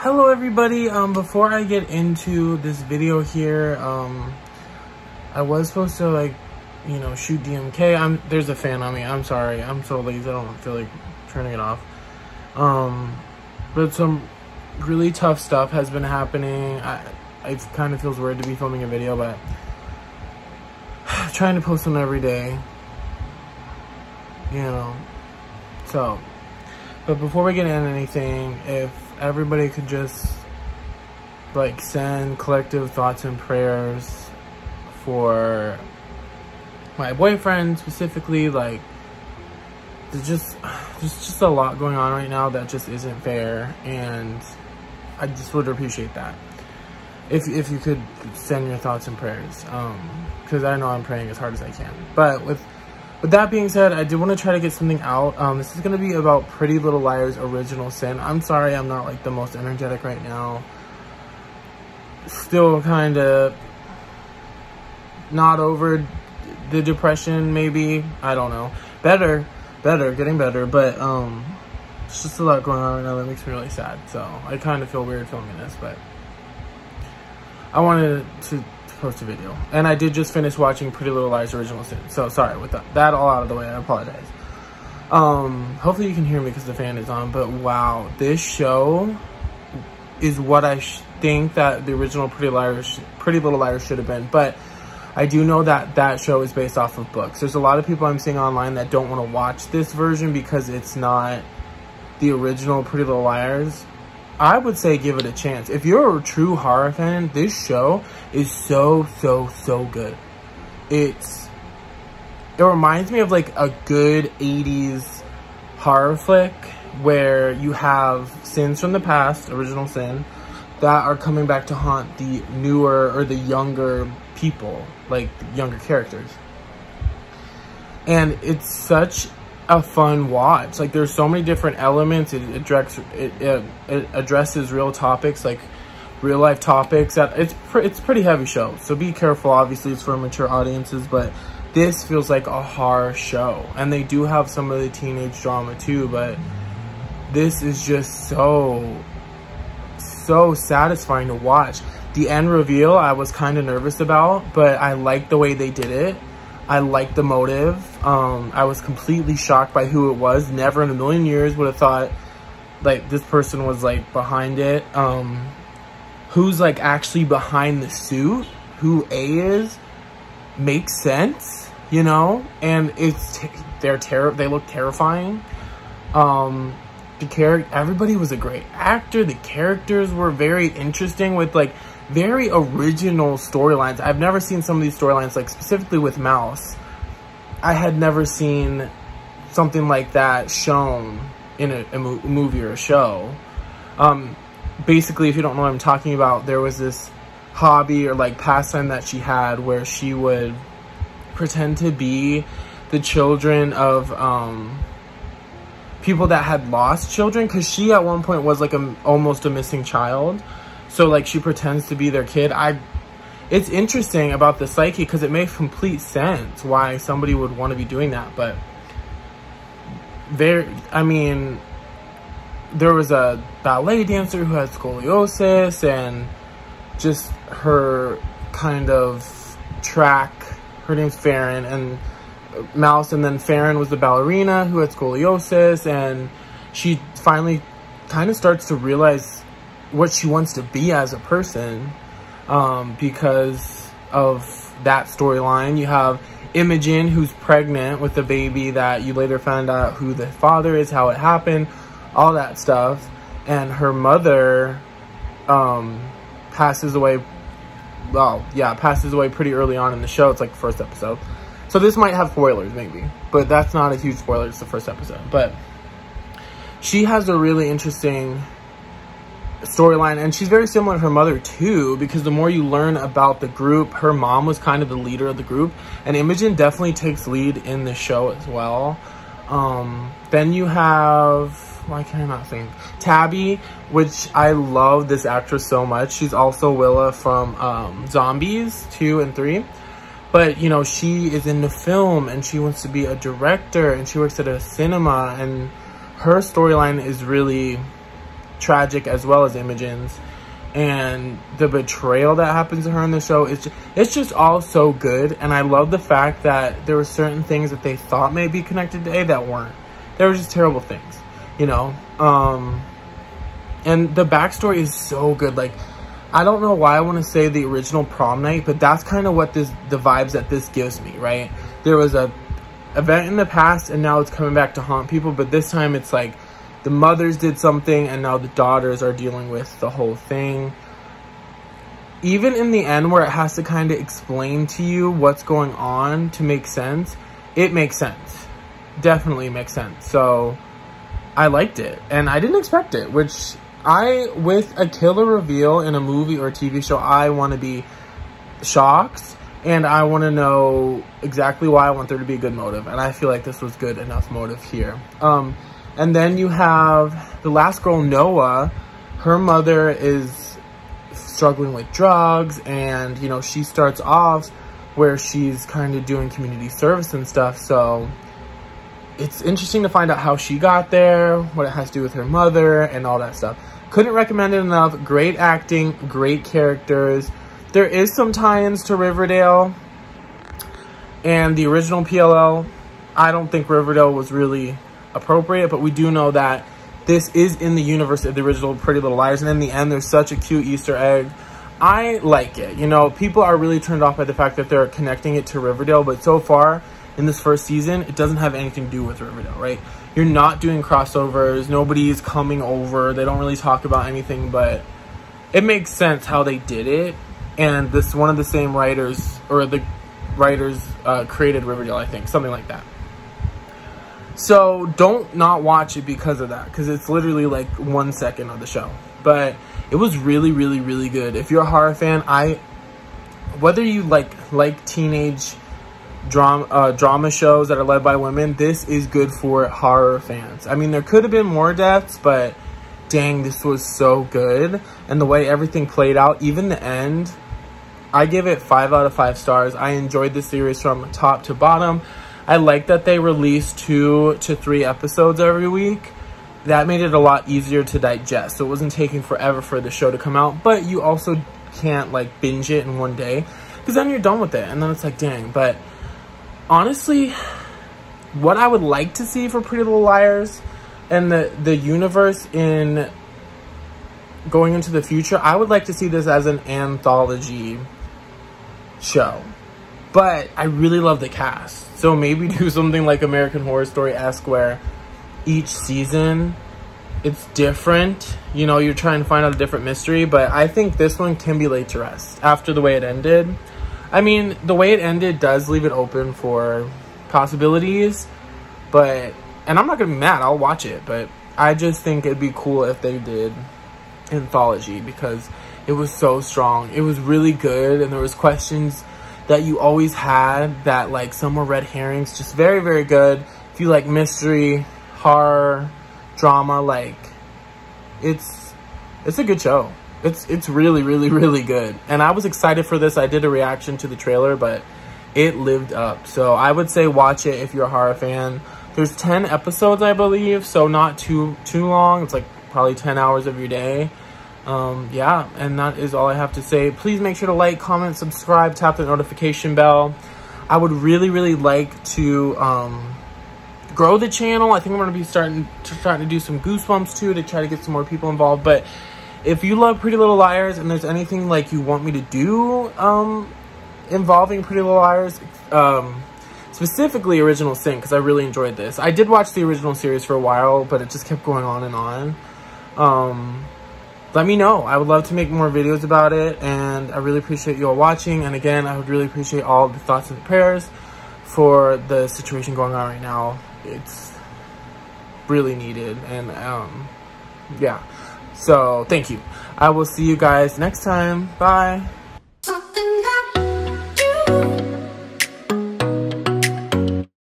Hello everybody. Before I get into this video here, I was supposed to shoot DMK. There's a fan on me. I'm sorry. I'm so lazy. I don't feel like turning it off. But some really tough stuff has been happening. It kind of feels weird to be filming a video, but I'm trying to post them every day. So, but before we get into anything, if everybody could just send collective thoughts and prayers for my boyfriend specifically. There's just a lot going on right now that just isn't fair, and I just would appreciate that if you could send your thoughts and prayers, because I know I'm praying as hard as I can. But with that being said, I do want to try to get something out. This is going to be about Pretty Little Liars Original Sin. I'm sorry I'm not the most energetic right now. Still kind of not over the depression, maybe. I don't know. Getting better. But it's just a lot going on right now that makes me really sad. So I kind of feel weird filming this, but I wanted to post a video, and I did just finish watching Pretty Little Liars Original Sin, so sorry with that all out of the way. I apologize. Hopefully you can hear me because the fan is on, but wow, this show is what I think that the original Pretty Little Liars should have been. But I do know that that show is based off of books. There's a lot of people I'm seeing online that don't want to watch this version because it's not the original Pretty Little Liars. I would say give it a chance. If you're a true horror fan, this show is so good. It reminds me of a good 80s horror flick where you have sins from the past, original sin, that are coming back to haunt the newer or the younger people, younger characters. And it's such a fun watch. There's so many different elements. It addresses real topics, real life topics. That it's pretty heavy show, so be careful. Obviously it's for mature audiences, but this feels like a horror show, and they do have some of the teenage drama too, but this is just so satisfying to watch. The end reveal I was kind of nervous about, but I liked the way they did it. I liked the motive. I was completely shocked by who it was. Never in a million years would have thought this person was behind it. Who's actually behind the suit, who A is, makes sense, and they look terrifying. Everybody was a great actor. The characters were very interesting with very original storylines. I've never seen some of these storylines, specifically with Mouse. I had never seen something like that shown in a movie or a show. Basically, if you don't know what I'm talking about, there was this hobby or pastime that she had where she would pretend to be the children of people that had lost children, because she at one point was almost a missing child. So she pretends to be their kid. It's interesting about the psyche because it makes complete sense why somebody would want to be doing that. But there was a ballet dancer who had scoliosis, and just her kind of track. Her name's Farron, and Mouse, and then Farron was the ballerina who had scoliosis, and she finally kind of starts to realize what she wants to be as a person, because of that storyline. You have Imogen, who's pregnant with the baby that you later found out who the father is, how it happened, all that stuff. And her mother passes away. Well, yeah, passes away pretty early on in the show. It's the first episode. So this might have spoilers, maybe, but that's not a huge spoiler. It's the first episode. But she has a really interesting storyline, and she's very similar to her mother too, because the more you learn about the group, her mom was kind of the leader of the group, and Imogen definitely takes lead in the show as well. Then you have, why can I not think, Tabby, which I love this actress so much. She's also Willa from Zombies 2 and 3. But, she is into film, and she wants to be a director, and she works at a cinema, and her storyline is really tragic as well as Imogen's. And the betrayal that happens to her in the show, it's just all so good. And I love the fact that there were certain things that they thought may be connected to A that weren't. They were just terrible things, you know. And the backstory is so good. Like, I don't know why I want to say the original prom night, but that's kind of what the vibes that this gives me, right? There was a event in the past, and now it's coming back to haunt people, but this time it's like the mothers did something, and now the daughters are dealing with the whole thing. Even in the end, where it has to kind of explain to you what's going on to make sense, it makes sense. Definitely makes sense. So I liked it, and I didn't expect it, which with a killer reveal in a movie or a TV show, I want to be shocked, and I want to know exactly why. I want there to be a good motive, and I feel like this was good enough motive here. And then you have the last girl, Noah. Her mother is struggling with drugs, and, you know, she starts off where she's kind of doing community service and stuff, so it's interesting to find out how she got there, what it has to do with her mother, and all that stuff. Couldn't recommend it enough. Great acting, great characters. There is some tie-ins to Riverdale and the original PLL. I don't think Riverdale was really appropriate, but we do know that this is in the universe of the original Pretty Little Liars, and in the end, there's such a cute Easter egg. I like it. You know, people are really turned off by the fact that they're connecting it to Riverdale, but so far in this first season, it doesn't have anything to do with Riverdale, right? You're not doing crossovers. Nobody's coming over. They don't really talk about anything, but it makes sense how they did it. And this one of the same writers, or the writers created Riverdale, I think, something like that. So don't not watch it because of that, because it's literally like 1 second of the show. But it was really, really, really good. If you're a horror fan, whether you like teenage drama shows that are led by women, this is good for horror fans. I mean, there could have been more deaths, but dang, this was so good. And the way everything played out, even the end, I give it 5 out of 5 stars. I enjoyed the series from top to bottom. I like that they release 2 to 3 episodes every week. That made it a lot easier to digest. So it wasn't taking forever for the show to come out, but you also can't like binge it in one day, because then you're done with it, and then it's like, dang. But honestly, what I would like to see for Pretty Little Liars and the universe in going into the future, I would like to see this as an anthology show. But I really love the cast, so maybe do something like American Horror Story-esque, where each season it's different. You know, you're trying to find out a different mystery, but I think this one can be laid to rest after the way it ended. I mean, the way it ended does leave it open for possibilities, but, and I'm not gonna be mad, I'll watch it, but I just think it'd be cool if they did anthology, because it was so strong. It was really good, and there was questions that you always had that, like, some were red herrings. Just very, very good. If you like mystery, horror, drama, like, it's a good show. It's really, really, really good. And I was excited for this. I did a reaction to the trailer, but it lived up. So I would say watch it if you're a horror fan. There's 10 episodes, I believe, so not too long. It's like probably 10 hours of your day. Yeah, and that is all I have to say. Please make sure to like, comment, subscribe, tap the notification bell. I would really, really like to grow the channel. I think I'm going to be starting to do some Goosebumps too, to try to get some more people involved. But if you love Pretty Little Liars and there's anything like you want me to do involving Pretty Little Liars, specifically Original Sin, because I really enjoyed this. I did watch the original series for a while, but it just kept going on and on. Let me know. I would love to make more videos about it, and I really appreciate you all watching. And again, I would really appreciate all the thoughts and prayers for the situation going on right now. It's really needed, and yeah. So thank you. I will see you guys next time. Bye.